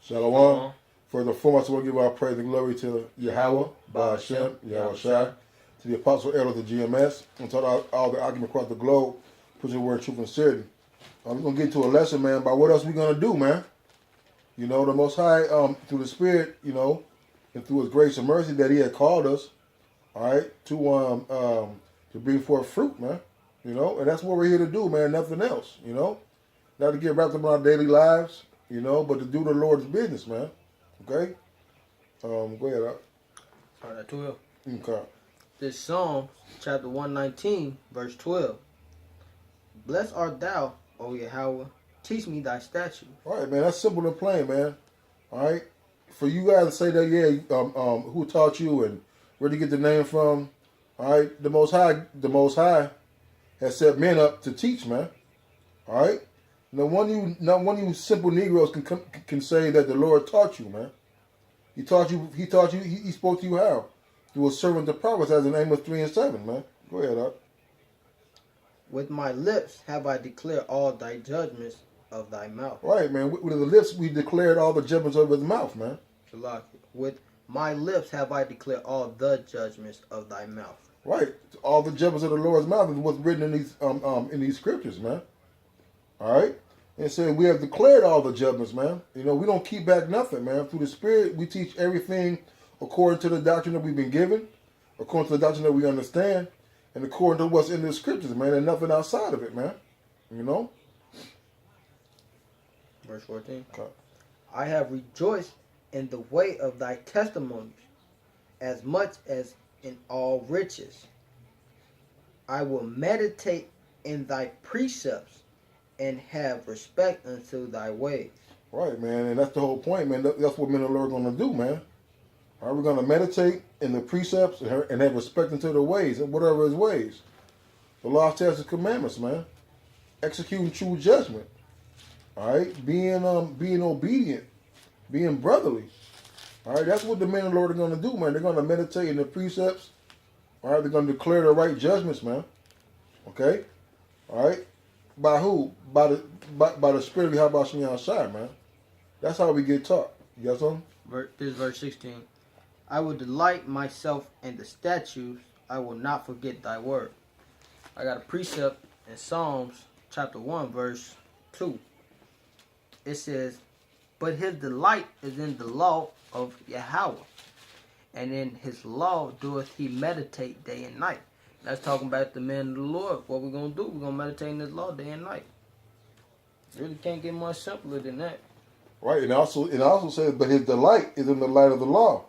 Shalom. For the foremost, I want to give our praise and glory to Yahweh, Ba'ashem, Yahweh Shai, to the apostle elders of GMS, and to all the argument across the globe, pushing the word truth and sincerity. We're going to get to a lesson, man, about what else we're going to do, man. You know, the Most High, through the Spirit, you know, and through His grace and mercy that He had called us, all right, to bring forth fruit, man. You know, and that's what we're here to do, man, nothing else, you know. Not to get wrapped up in our daily lives, you know, but to do the Lord's business, man. Okay? Go ahead, Doc. Start at 12. Okay. This Psalm, chapter 119, verse 12. Blessed art thou, O Yahweh, teach me thy statutes. All right, man, that's simple and plain, man. All right? For you guys to say that, yeah, who taught you and where to get the name from, all right? The Most High has set men up to teach, man. All right? Not one of you simple Negroes can say that the Lord taught you, man. He taught you. He spoke to you how? Through a servant of prophets, as in Amos 3 and 7, man. Go ahead, Doc. With my lips have I declared all thy judgments of thy mouth. Right, man. With the lips we declared all the judgments of His mouth, man. With my lips have I declared all the judgments of thy mouth. Right. All the judgments of the Lord's mouth is what's written in these scriptures, man. All right. And so we have declared all the judgments, man. You know, we don't keep back nothing, man. Through the Spirit, we teach everything according to the doctrine that we've been given, according to the doctrine that we understand, and according to what's in the scriptures, man, and nothing outside of it, man. You know? Verse 14. Okay. I have rejoiced in the way of thy testimonies, as much as in all riches. I will meditate in thy precepts, and have respect unto thy ways. Right, man, and that's the whole point, man. That's what men of the Lord are going to do, man. All right, we're going to meditate in the precepts and have respect unto the ways, and whatever His ways. The law, statutes, and commandments, man. Executing true judgment. All right, being obedient, being brotherly. All right, that's what the men of the Lord are going to do, man. They're going to meditate in the precepts. All right, they're going to declare the right judgments, man. Okay, all right. By who? By the Spirit of Yahweh Shem Shai, man. That's how we get taught. You got something? This is verse 16. I will delight myself in the statutes. I will not forget thy word. I got a precept in Psalms chapter 1, verse 2. It says, but his delight is in the law of Yahweh, and in his law doeth he meditate day and night. That's talking about the men of the Lord. What we're going to do, we're going to meditate in His law day and night. Really can't get much simpler than that. Right, and it also says, but his delight is in the light of the law.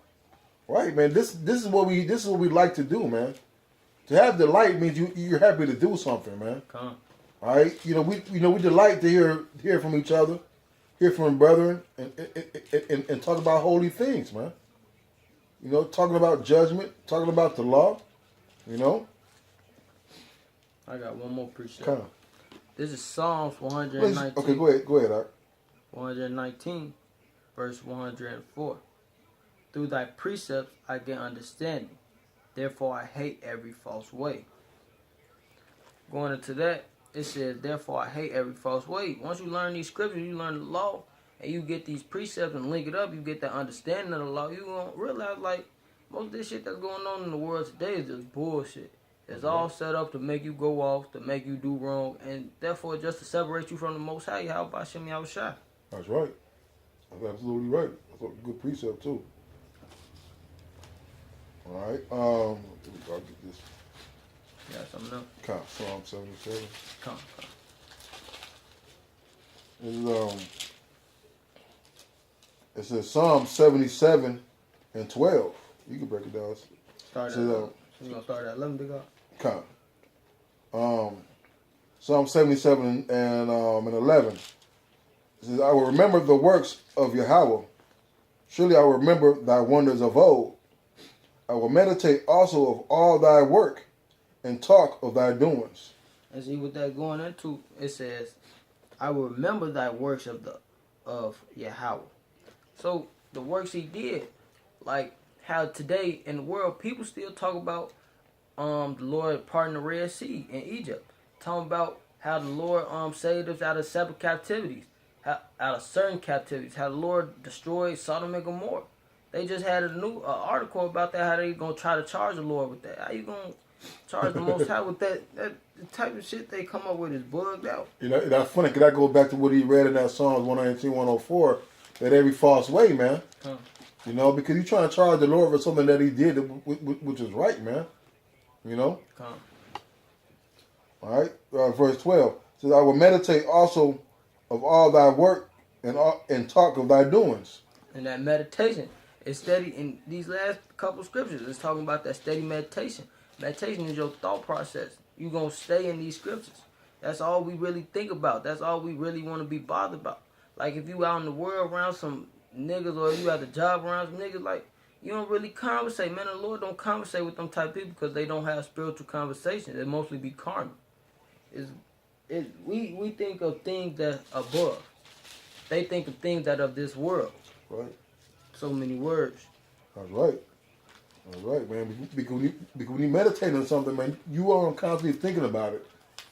Right, man. This is what we like to do, man. To have delight means you're happy to do something, man. Come on. All right, we delight to hear from each other, hear from brethren, and talk about holy things, man. You know, talking about judgment, talking about the law, you know. I got one more precept. Come on. This is Psalms 119. Okay, go ahead, Art. 119, verse 104. Through thy precepts I get understanding. Therefore I hate every false way. Going into that, it says, therefore I hate every false way. Once you learn these scriptures, you learn the law, and you get these precepts and link it up, you get that understanding of the law, you gonna realize, like, most of this shit that's going on in the world today is just bullshit. It's all set up to make you go off, to make you do wrong, and therefore just to separate you from the Most High, how about Shem Yahweh Shai? That's right. That's absolutely right. That's a good precept too. All right. I'll get this. Got something else? Psalm 77. Come. It says Psalm 77 and 12. You can break it down. We're gonna start at 11 big up. Psalm 77 and 11. It says, I will remember the works of Yahweh. Surely I will remember thy wonders of old. I will meditate also of all thy work and talk of thy doings. And see what that going into, it says, I will remember thy works of Yahweh. So the works he did, like how today in the world people still talk about the Lord parting the Red Sea in Egypt. Talking about how the Lord saved us out of separate captivities. out of certain captivities. How the Lord destroyed Sodom and Gomorrah. They just had a new article about that. How they gonna try to charge the Lord with that? How you gonna charge the Most High with that? That the type of shit they come up with is bugged out. You know, that's funny because that goes back to what he read in that Psalms 119, 104, that every false way, man. Huh. You know, because you're trying to charge the Lord for something that he did, which is right, man. You know? Huh. All right, verse 12 says, I will meditate also of all thy work and talk of thy doings. And that meditation is steady. In these last couple scriptures, it's talking about that steady meditation. Meditation is your thought process. You're going to stay in these scriptures. That's all we really think about. That's all we really want to be bothered about. Like if you out in the world around some niggas, or you at the job around some niggas, like you don't really conversate. Man, the Lord don't conversate with them type of people because they don't have spiritual conversations. They mostly be carnal. We think of things that above. They think of things that of this world. Right. So many words. That's right. That's right, man. Because when you meditate on something, man, you are constantly thinking about it.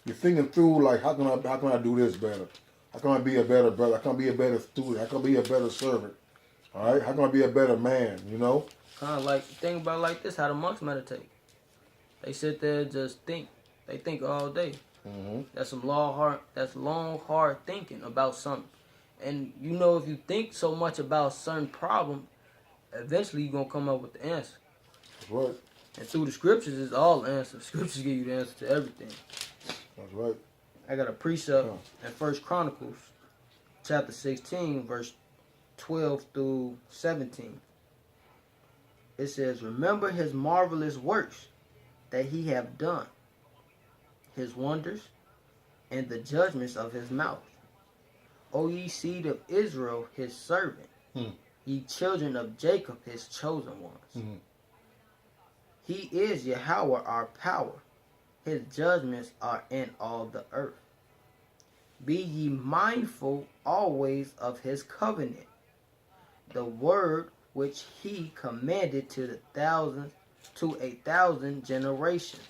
You're thinking through, like, how can I do this better? How can I be a better brother? How can I be a better student? How can I be a better servant? All right? How can I be a better man, you know? Kind of like, think about it like this, how the monks meditate. They sit there and just think. They think all day. Mm-hmm. That's long, hard thinking about something. And you know, if you think so much about a certain problem, eventually you're going to come up with the answer. That's right. And through the scriptures, it's all answers. Scriptures give you the answer to everything. That's right. I got a precept in 1 Chronicles, chapter 16, verse 12 through 17. It says, remember his marvelous works that he have done, his wonders, and the judgments of his mouth. O ye seed of Israel, his servant, ye children of Jacob, his chosen ones. Mm-hmm. He is Yahweh our power. His judgments are in all the earth. Be ye mindful always of his covenant, the word which he commanded to 1,000 generations,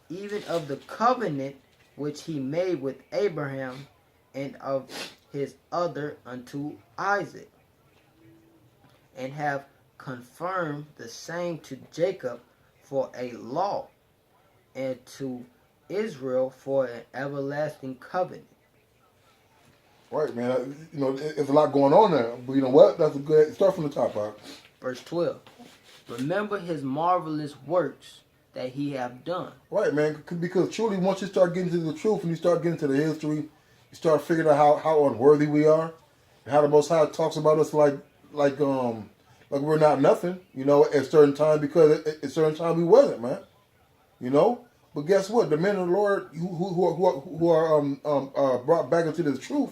even of the covenant which he made with Abraham, and of his other unto Isaac, and have confirmed the same to Jacob for a law, and to Israel for an everlasting covenant. Right, man. You know, there's a lot going on there. But you know what? That's a good start from the top, right? Verse 12. Remember his marvelous works that he have done. Right, man. Because truly, once you start getting to the truth and you start getting to the history, you start figuring out how unworthy we are, and how the Most High talks about us like we're not nothing. You know, at certain time, because at certain time we wasn't, man. You know. But guess what? The men of the Lord who are brought back into the truth,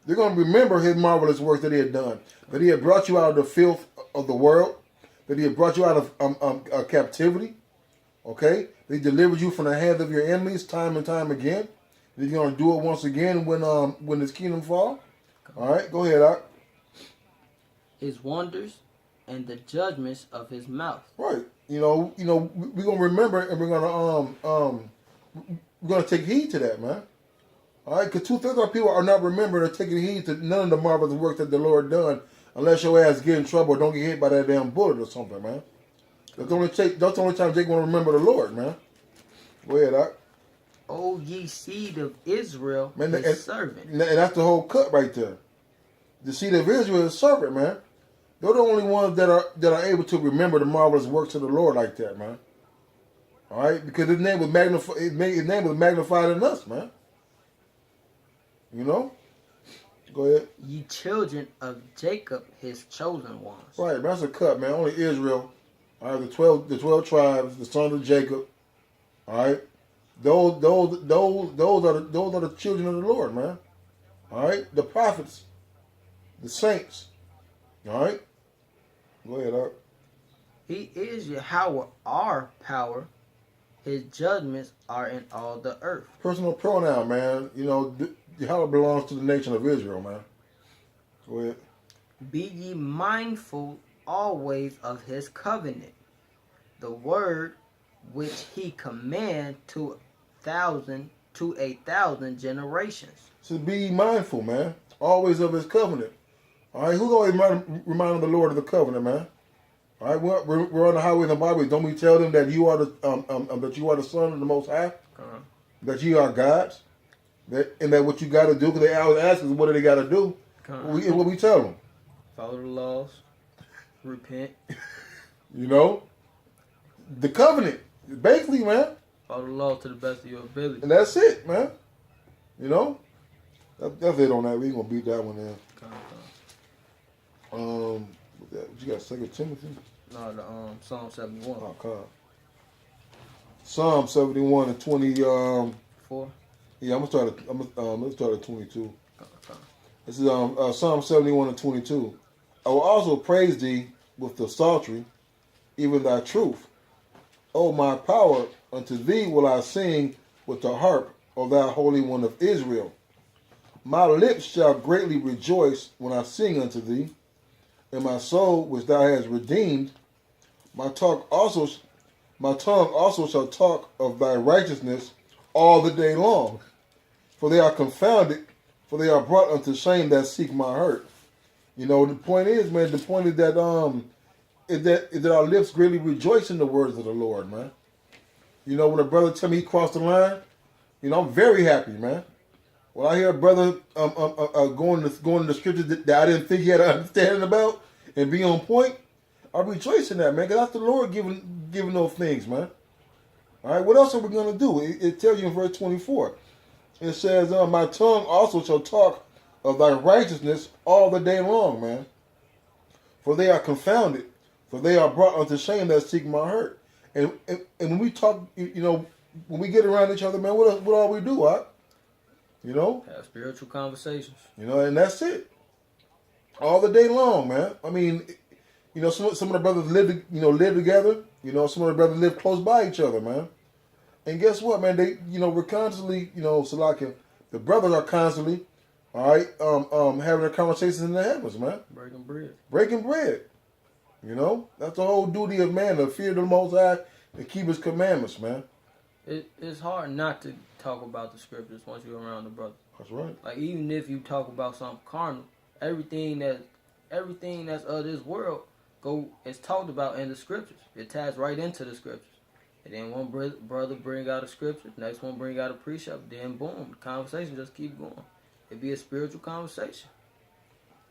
they're going to remember his marvelous works that he had done. That he had brought you out of the filth of the world. That he had brought you out of captivity. Okay? That he delivered you from the hands of your enemies time and time again. That he's going to do it once again when his kingdom fall. All right? Go ahead, Doc. His wonders and the judgments of his mouth. Right. You know, we're gonna remember, and we're gonna take heed to that, man. All right, because 2/3 of our people are not remembering or taking heed to none of the marvelous work that the Lord done, unless your ass get in trouble or don't get hit by that damn bullet or something, man. That's the only time Jake gonna remember the Lord, man. Go ahead, Doc. O ye seed of Israel, Man, his servant. And that's the whole cut right there. The seed of Israel is servant, man. They're the only ones that are able to remember the marvelous works of the Lord like that, man. All right, because his name was magnified. His name was magnified in us, man. You know. Go ahead. Ye children of Jacob, his chosen ones. Right, man, that's a cut, man. Only Israel. All right, the 12 tribes, the sons of Jacob. All right, those are the children of the Lord, man. All right, the prophets, the saints. All right. Go ahead, Art. He is Yahweh, our power. His judgments are in all the earth. Personal pronoun, man. You know, Yahweh belongs to the nation of Israel, man. Go ahead. Be ye mindful always of his covenant, the word which he command to 1,000 generations. to be mindful, man, always of his covenant. All right, who's always reminding the Lord of the covenant, man? All right, we're on the highways and byways. Don't we tell them that you are the son of the Most High, that you are God's, and that what you got to do? Because they always ask us, what do they got to do? What we tell them? Follow the laws, repent. You know, the covenant, basically, man. Follow the law to the best of your ability. And that's it, man. You know, that's it on that. We ain't gonna beat that one in. What you got? 2 Timothy. No, the Psalm 71. Oh, God. Psalm 71 and 20. 4. Yeah, I'm gonna start at 22. This is Psalm 71 and 22. I will also praise thee with the psaltery, even thy truth. O my power, unto thee will I sing with the harp, O thou Holy One of Israel. My lips shall greatly rejoice when I sing unto thee, and my soul which thou hast redeemed. My tongue also shall talk of thy righteousness all the day long. For they are confounded, for they are brought unto shame that seek my hurt. You know, the point is, man, that our lips greatly rejoice in the words of the Lord, man. You know, when a brother tell me he crossed the line, you know, I'm very happy, man. When I hear a brother going to the scriptures that I didn't think he had an understanding about and be on point, I rejoice in that, man, because that's the Lord giving those things, man. All right, what else are we going to do? It tells you in verse 24. It says, my tongue also shall talk of thy righteousness all the day long, man. For they are confounded, for they are brought unto shame that seek my hurt. And when we talk, you know, when we get around each other, man, what all we do, right? You know? Have spiritual conversations. You know, and that's it. All the day long, man. I mean, you know, some of the brothers live together. You know, some of the brothers live close by each other, man. And guess what, man? We're constantly, Salakia, the brothers are constantly, all right, having their conversations in the heavens, man. Breaking bread. You know, that's the whole duty of man, to fear the Most High and keep His commandments, man. It's hard not to talk about the scriptures once you're around the brothers. That's right. Like, even if you talk about something carnal, everything that's of this world is talked about in the scriptures. It ties right into the scriptures. And then one brother bring out a scripture, next one bring out a precept, then boom, the conversation just keep going. It be a spiritual conversation.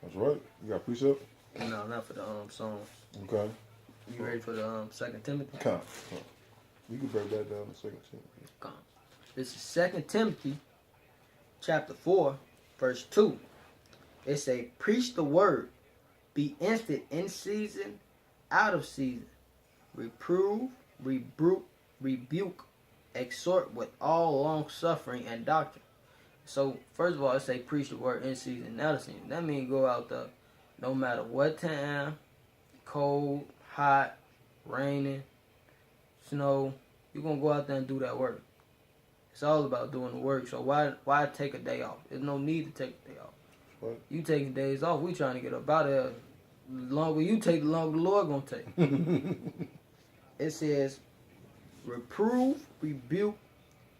That's right. You got precept? No, not for the song. Okay. You ready for the 2 Timothy? Come. You can break that down in 2 Timothy. Come. This is 2 Timothy, chapter 4, verse 2. It say, preach the word, be instant in season, out of season, reprove, rebuke, exhort with all long suffering and doctrine. So first of all, it say preach the word in season, out of season. That means go out there, no matter what time, cold, hot, raining, snow. You're gonna go out there and do that work. It's all about doing the work. So why take a day off? There's no need to take a day off. What? You taking days off, we trying to get up out of there. The longer you take, the longer the Lord gonna take. It says, reprove, rebuke,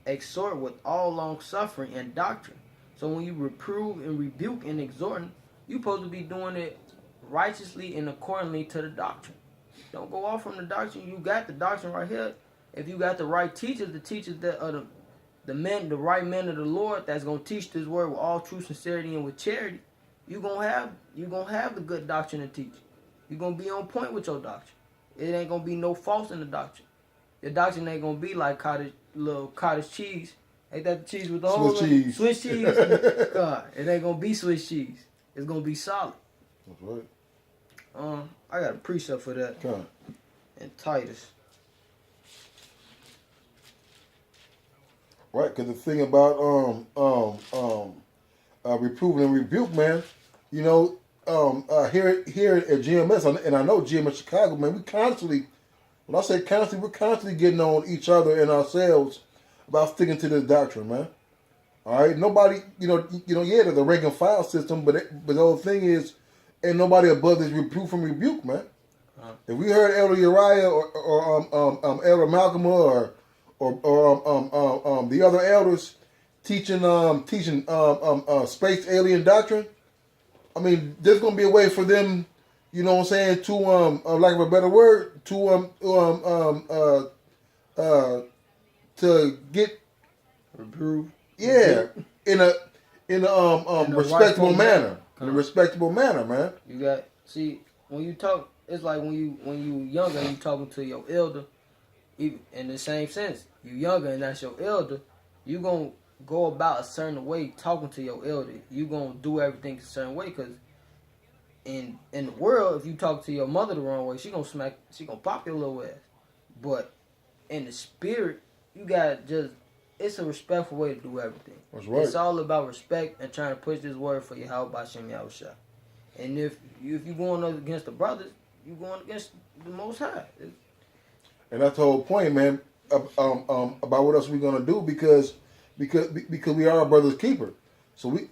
exhort with all long suffering and doctrine. So when you reprove and rebuke and exhorting, you're supposed to be doing it righteously and accordingly to the doctrine. Don't go off from the doctrine. You got the doctrine right here. If you got the right teachers, the teachers that are the right men of the Lord that's gonna teach this word with all true sincerity and with charity, you're gonna have the good doctrine to teach. You're gonna be on point with your doctrine. It ain't gonna be no false in the doctrine. Your doctrine ain't gonna be like little cottage cheese. Ain't that the cheese with the Swiss cheese? Swiss cheese. God, it ain't gonna be Swiss cheese. It's gonna be solid. That's right. I got a precept for that. Okay. In Titus. Right, because the thing about reproving and rebuke, man, you know, here at GMS, and I know GMS Chicago, man, we constantly, when I say constantly, we're constantly getting on each other and ourselves about sticking to this doctrine, man. All right, nobody, yeah, there's a rank and file system, but the whole thing is, ain't nobody above this reproof and rebuke, man. If we heard Elder Uriah or Elder Malcolm or the other elders teaching space alien doctrine. I mean, there's gonna be a way for them, you know what I'm saying, to lack of a better word, to get Reprove. in a In a respectable rightful manner. In a manner. respectable manner, man. You got see when you talk. It's like when you younger and you talking to your elder. Even in the same sense, you younger and that's your elder. You gonna go about a certain way talking to your elder. You gonna do everything a certain way because in the world, if you talk to your mother the wrong way, she gonna pop your little ass. But in the spirit, you got just it's a respectful way to do everything. That's right. It's all about respect and trying to push this word for Yahweh Bashem Yahushua. And if you going against the brothers, you going against the Most High. And that's the whole point, man. About what else we gonna do because we are our brother's keeper. So we